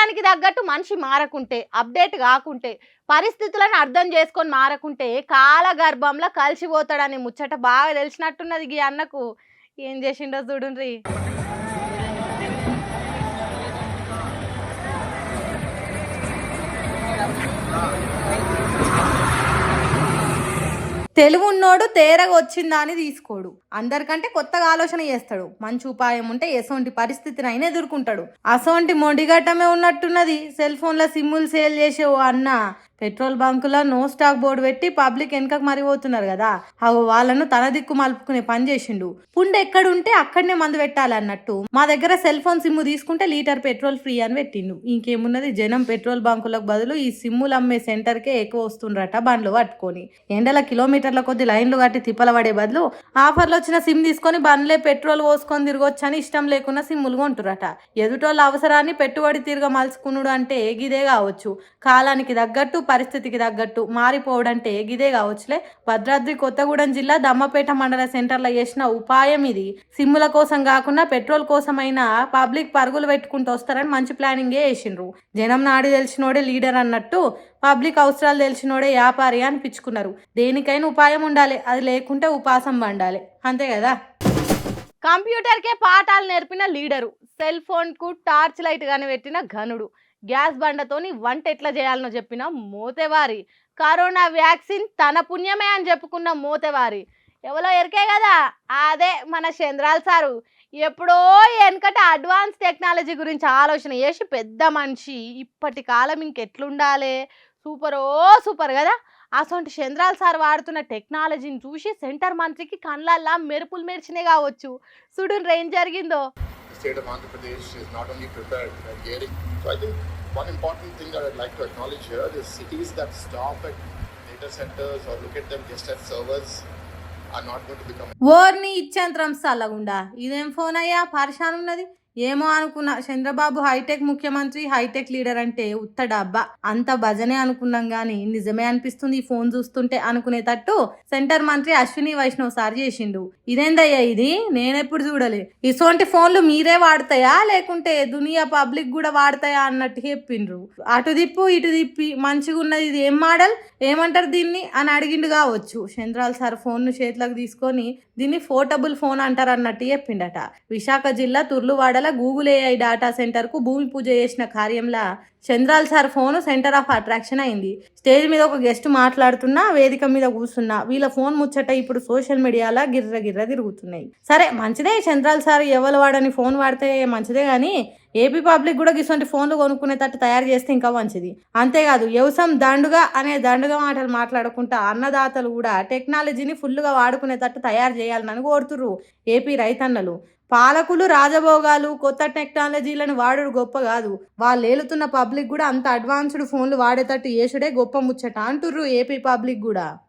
కాలానికి తగ్గట్టు మనిషి మారకుంటే, అప్డేట్ కాకుంటే, పరిస్థితులను అర్థం చేసుకొని మారకుంటే కాల గర్భంలో కలిసిపోతాడని ముచ్చట బాగా తెలిసినట్టున్నది ఈ అన్నకు. ఏం చేసిండో చూడుండ్రి. తెలుగున్నోడు తేరగా వచ్చిందా అని తీసుకోడు, అందరికంటే కొత్తగా ఆలోచన చేస్తాడు. మంచి ఉపాయం ఉంటే ఎసోంటి పరిస్థితిని అయినా ఎదుర్కొంటాడు. అసోంటి మొండిగట్టమే ఉన్నట్టున్నది. సెల్ ఫోన్ల సిమ్ములు సేల్ చేసే ఓ అన్న పెట్రోల్ బంకులో నో స్టాక్ బోర్డు పెట్టి పబ్లిక్ వెనకకు మరిపోతున్నారు కదా, అవి వాళ్ళను తన దిక్కు మలుపుకునే పని చేసిండు. పుండు ఎక్కడుంటే అక్కడనే మందు పెట్టాలి అన్నట్టు మా దగ్గర సెల్ ఫోన్ సిమ్ము తీసుకుంటే లీటర్ పెట్రోల్ ఫ్రీ అని పెట్టిండు. ఇంకేమున్నది, జనం పెట్రోల్ బంకులకు బదులు ఈ సిమ్ములు అమ్మే సెంటర్కే ఎక్కువ వస్తుండ్రట బండ్లు పట్టుకొని. ఎండల కిలోమీటర్ల కొద్ది లైన్లు కట్టి తిప్పల పడే బదులు ఆఫర్లు వచ్చిన సిమ్ తీసుకొని బండ్లే పెట్రోల్ పోసుకొని తిరగొచ్చని ఇష్టం లేకున్నా సిమ్ములు కొంటురట. ఎదుటోళ్ళ అవసరాన్ని పెట్టుబడి తిరగ మలుచుకునుడు అంటే గిదే కావచ్చు. కాలానికి తగ్గట్టు పరిస్థితికి తగ్గట్టు మారిపోవడంటే గిదే కావచ్చులే. భద్రాద్రి కొత్తగూడెం జిల్లా దమ్మపేట మండల సెంటర్లో చేసిన ఉపాయం ఇది. సిమ్ముల కోసం కాకుండా పెట్రోల్ కోసమైనా పబ్లిక్ పరుగులు పెట్టుకుంటూ వస్తారని మంచి ప్లానింగే వేసిండ్రు. జనం నాడి తెలిసినోడే లీడర్ అన్నట్టు పబ్లిక్ అవసరాలు తెలిసినోడే వ్యాపారి అనిపించుకున్నారు. దేనికైనా ఉపాయం ఉండాలి, అది లేకుంటే ఉపాసం పండాలి, అంతే కదా. కంప్యూటర్కే పాఠాలు నేర్పిన లీడరు, సెల్ ఫోన్కు టార్చ్ లైట్ గాని పెట్టిన ఘనుడు, గ్యాస్ బండతోని వంట ఎట్లా చేయాలనో చెప్పిన మోతెవారి, కరోనా వ్యాక్సిన్ తన పుణ్యమే అని చెప్పుకున్న మోతెవారి ఎవరో ఎరికే కదా, అదే మన చంద్రాల్ సారు. ఎప్పుడో వెనకట అడ్వాన్స్ టెక్నాలజీ గురించి ఆలోచన చేసి పెద్ద మనిషి ఇప్పటి కాలం ఇంకెట్లుండాలి, సూపర్ కదా. అసొంటి చంద్రాల్ సార్ వాడుతున్న టెక్నాలజీని చూసి సెంటర్ మంత్రికి కళ్ళల్లా మెరుపులు మెరిచినే కావచ్చు. చూడుండ్రు ఏం జరిగిందో. State of Andhra Pradesh is not only prepared but gearing. So I think one important thing that I'd like to acknowledge here is cities that stop at data centers or look at them just as servers are not going to become. ఓర్ని ఇచ్చేంత్రం సల్లగుండా, ఇదేం phone అయ్యా పరిశాన్ ఉన్నది. ఏమో అనుకున్నా, Chandrababu hitech ముఖ్యమంత్రి, hitech leader అంటే ఉత్తడ అబ్బా అంత భజనే అనుకున్నాం గాని నిజమే అనిపిస్తుంది ఈ ఫోన్ చూస్తుంటే అనుకునేటట్టు సెంటర్ మంత్రి అశ్విని వైష్ణవ్ సార్ చేసిండు. ఇదేందయ్యా ఇది, నేనెప్పుడు చూడలే. ఇసోంటి ఫోన్లు మీరే వాడతాయా లేకుంటే దునియా పబ్లిక్ కూడా వాడతాయా అన్నట్టు చెప్పిండ్రు. అటు దిప్పు ఇటు దిప్పి మంచిగా ఉన్నది, ఇది ఏం మోడల్, ఏమంటారు దీన్ని అని అడిగిండు కావచ్చు. చంద్రాల్ సార్ ఫోన్ ను చేతులకు తీసుకొని దీన్ని పోర్టబుల్ ఫోన్ అంటారు అన్నట్టు చెప్పిండట. విశాఖ జిల్లా Turluvada Google AI data centre కు భూమి పూజ చేసిన కార్యంలా చంద్రాల్ సార్ ఫోన్ సెంటర్ ఆఫ్ అట్రాక్షన్ అయింది. స్టేజ్ మీద ఒక గెస్ట్ మాట్లాడుతున్నా, వేదిక మీద కూర్చున్నా, వీళ్ళ ఫోన్ ముచ్చట ఇప్పుడు సోషల్ మీడియాలో గిర్ర తిరుగుతున్నాయి. సరే మంచిదే, చంద్రాల్ సార్ ఎవరు వాడని ఫోన్ వాడితే మంచిదే గాని ఏపీ పబ్లిక్ కూడా ఇటువంటి ఫోన్లు కొనుక్కునేటట్టు తయారు చేస్తే ఇంకా మంచిది. అంతేకాదు వ్యవసాయం దండుగా మాటలు మాట్లాడుకుంటా అన్నదాతలు కూడా టెక్నాలజీని ఫుల్గా వాడుకునేటట్టు తయారు చేయాలని కోరుతుర్రు ఏపీ రైతన్నలు. పాలకులు రాజభోగాలు కొత్త టెక్నాలజీలను వాడుడు గొప్ప కాదు, వాళ్ళు ఏలుతున్న పబ్లిక్ కూడా అంత అడ్వాన్స్డ్ ఫోన్లు వాడేటట్టు చేసుడే గొప్ప ముచ్చట అంటుర్రు ఏపీ పబ్లిక్ కూడా.